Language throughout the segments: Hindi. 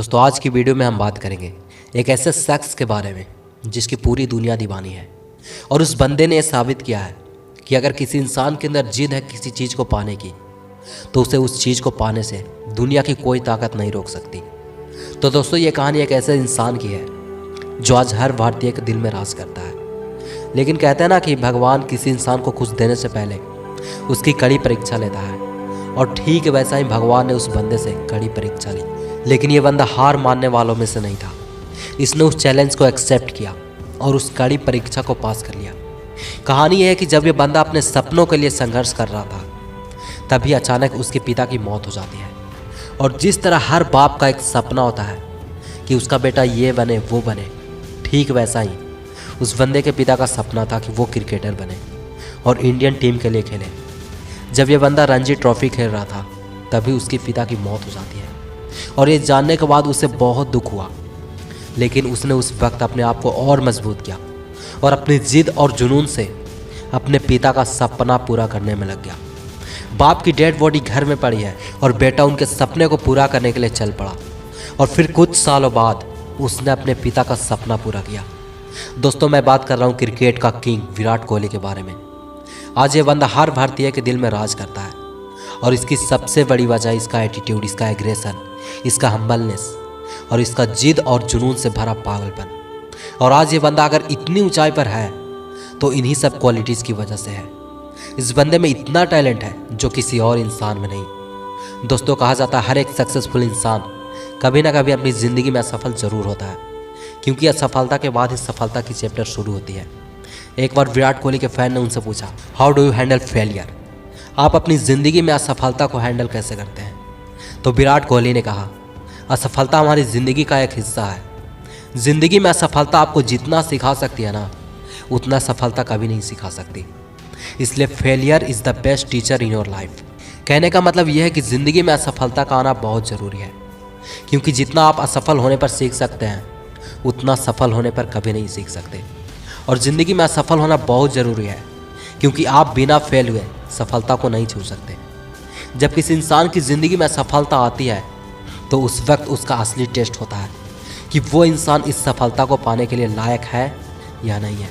दोस्तों आज की वीडियो में हम बात करेंगे एक ऐसे शख्स के बारे में जिसकी पूरी दुनिया दीवानी है और उस बंदे ने यह साबित किया है कि अगर किसी इंसान के अंदर जिद है किसी चीज़ को पाने की तो उसे उस चीज़ को पाने से दुनिया की कोई ताकत नहीं रोक सकती। तो दोस्तों ये कहानी एक ऐसे इंसान की है जो आज हर भारतीय के दिल में राज करता है। लेकिन कहते हैं ना कि भगवान किसी इंसान को कुछ देने से पहले उसकी कड़ी परीक्षा लेता है और ठीक वैसा ही भगवान ने उस बंदे से कड़ी परीक्षा ली। लेकिन ये बंदा हार मानने वालों में से नहीं था। इसने उस चैलेंज को एक्सेप्ट किया और उस कड़ी परीक्षा को पास कर लिया। कहानी यह है कि जब ये बंदा अपने सपनों के लिए संघर्ष कर रहा था तभी अचानक उसके पिता की मौत हो जाती है। और जिस तरह हर बाप का एक सपना होता है कि उसका बेटा ये बने वो बने, ठीक वैसा ही उस बंदे के पिता का सपना था कि वो क्रिकेटर बने और इंडियन टीम के लिए खेले। जब ये बंदा रणजी ट्रॉफी खेल रहा था तभी उसके पिता की मौत हो जाती है और ये जानने के बाद उसे बहुत दुख हुआ। लेकिन उसने उस वक्त अपने आप को और मजबूत किया और अपनी जिद और जुनून से अपने पिता का सपना पूरा करने में लग गया। बाप की डेड बॉडी घर में पड़ी है और बेटा उनके सपने को पूरा करने के लिए चल पड़ा और फिर कुछ सालों बाद उसने अपने पिता का सपना पूरा किया। दोस्तों मैं बात कर रहा हूँ क्रिकेट का किंग विराट कोहली के बारे में। आज ये बंदा हर भारतीय के दिल में राज करता है और इसकी सबसे बड़ी वजह इसका एटीट्यूड, इसका एग्रेशन, इसका हम्बलनेस और इसका जिद और जुनून से भरा पागलपन। और आज ये बंदा अगर इतनी ऊंचाई पर है तो इन्हीं सब क्वालिटीज़ की वजह से है। इस बंदे में इतना टैलेंट है जो किसी और इंसान में नहीं। दोस्तों कहा जाता है हर एक सक्सेसफुल इंसान कभी ना कभी अपनी ज़िंदगी में असफल ज़रूर होता है, क्योंकि असफलता के बाद ही सफलता की चैप्टर शुरू होती है। एक बार विराट कोहली के फैन ने उनसे पूछा, how do you handle failure? आप अपनी ज़िंदगी में असफलता को हैंडल कैसे करते हैं? तो विराट कोहली ने कहा, असफलता हमारी ज़िंदगी का एक हिस्सा है। ज़िंदगी में असफलता आपको जितना सिखा सकती है ना, उतना सफलता कभी नहीं सिखा सकती। इसलिए failure is the best teacher in your life. कहने का मतलब यह है कि ज़िंदगी में असफलता का आना बहुत ज़रूरी है, क्योंकि जितना आप असफल होने पर सीख सकते हैं उतना सफल होने पर कभी नहीं सीख सकते। और ज़िंदगी में असफल होना बहुत ज़रूरी है, क्योंकि आप बिना फेल हुए सफलता को नहीं छू सकते। जब किसी इंसान की ज़िंदगी में सफलता आती है तो उस वक्त उसका असली टेस्ट होता है कि वो इंसान इस सफलता को पाने के लिए लायक है या नहीं है।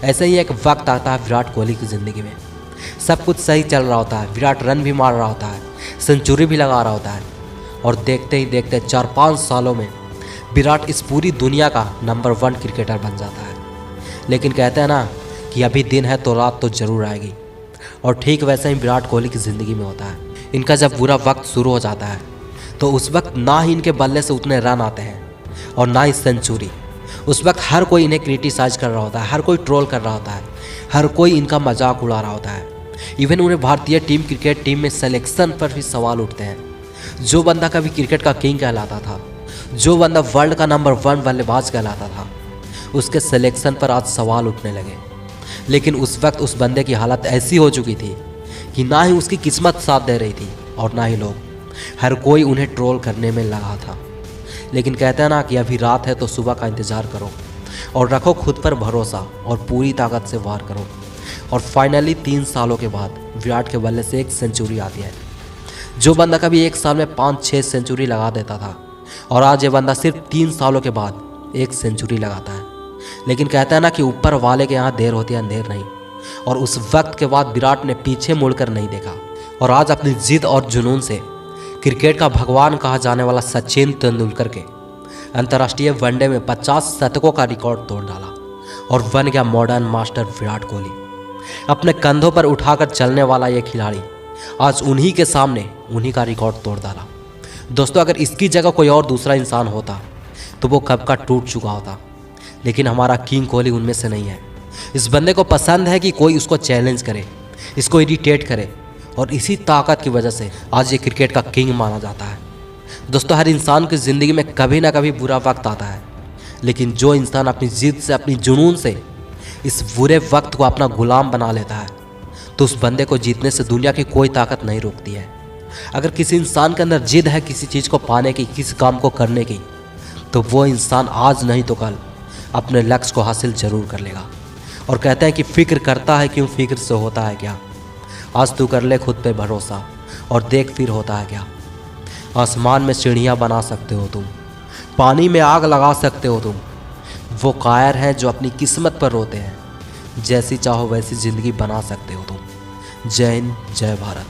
ऐसे ही एक वक्त आता है विराट कोहली की ज़िंदगी में। सब कुछ सही चल रहा होता है, विराट रन भी मार रहा होता है, सेंचुरी भी लगा रहा होता है और देखते ही देखते 4-5 सालों में विराट इस पूरी दुनिया का नंबर 1 क्रिकेटर बन जाता है। लेकिन कहते हैं ना कि अभी दिन है तो रात तो ज़रूर आएगी, और ठीक वैसा ही विराट कोहली की ज़िंदगी में होता है। इनका जब बुरा वक्त शुरू हो जाता है तो उस वक्त ना ही इनके बल्ले से उतने रन आते हैं और ना ही सेंचुरी। उस वक्त हर कोई इन्हें क्रिटिसाइज कर रहा होता है, हर कोई ट्रोल कर रहा होता है, हर कोई इनका मजाक उड़ा रहा होता है। इवन उन्हें भारतीय टीम क्रिकेट टीम में सिलेक्शन पर भी सवाल उठते हैं। जो बंदा कभी क्रिकेट का किंग कहलाता था, जो बंदा वर्ल्ड का नंबर 1 बल्लेबाज कहलाता था, उसके सिलेक्शन पर आज सवाल उठने लगे। लेकिन उस वक्त उस बंदे की हालत ऐसी हो चुकी थी कि ना ही उसकी किस्मत साथ दे रही थी और ना ही लोग, हर कोई उन्हें ट्रोल करने में लगा था। लेकिन कहते हैं ना कि अभी रात है तो सुबह का इंतज़ार करो और रखो खुद पर भरोसा और पूरी ताकत से वार करो। और फाइनली 3 सालों के बाद विराट के बल्ले से एक सेंचुरी आती है। जो बंदा कभी एक साल में 5-6 सेंचुरी लगा देता था और आज ये बंदा सिर्फ 3 सालों के बाद एक सेंचुरी लगाता है। लेकिन कहता है ना कि ऊपर वाले के यहाँ देर होती है अंधेर नहीं। और उस वक्त के बाद विराट ने पीछे मुड़कर नहीं देखा और आज अपनी जिद और जुनून से क्रिकेट का भगवान कहा जाने वाला सचिन तेंदुलकर के अंतर्राष्ट्रीय वनडे में 50 शतकों का रिकॉर्ड तोड़ डाला और बन गया मॉडर्न मास्टर विराट कोहली। अपने कंधों पर उठाकर चलने वाला ये खिलाड़ी आज उन्हीं के सामने उन्हीं का रिकॉर्ड तोड़ डाला। दोस्तों अगर इसकी जगह कोई और दूसरा इंसान होता तो वो कब का टूट चुका होता। लेकिन हमारा किंग कोहली उनमें से नहीं है। इस बंदे को पसंद है कि कोई उसको चैलेंज करे, इसको इरिटेट करे, और इसी ताकत की वजह से आज ये क्रिकेट का किंग माना जाता है। दोस्तों हर इंसान की ज़िंदगी में कभी ना कभी बुरा वक्त आता है, लेकिन जो इंसान अपनी जिद से, अपनी जुनून से इस बुरे वक्त को अपना गुलाम बना लेता है तो उस बंदे को जीतने से दुनिया की कोई ताकत नहीं रोकती है। अगर किसी इंसान के अंदर जिद है किसी चीज़ को पाने की, किसी काम को करने की, तो वो इंसान आज नहीं तो कल अपने लक्ष्य को हासिल जरूर कर लेगा। और कहते हैं कि फिक्र करता है क्यों, फिक्र से होता है क्या। आज तू कर ले खुद पे भरोसा और देख फिर होता है क्या। आसमान में सीढ़ियाँ बना सकते हो तुम, पानी में आग लगा सकते हो तुम, वो कायर हैं जो अपनी किस्मत पर रोते हैं। जैसी चाहो वैसी ज़िंदगी बना सकते हो तुम। जय हिंद, जय भारत।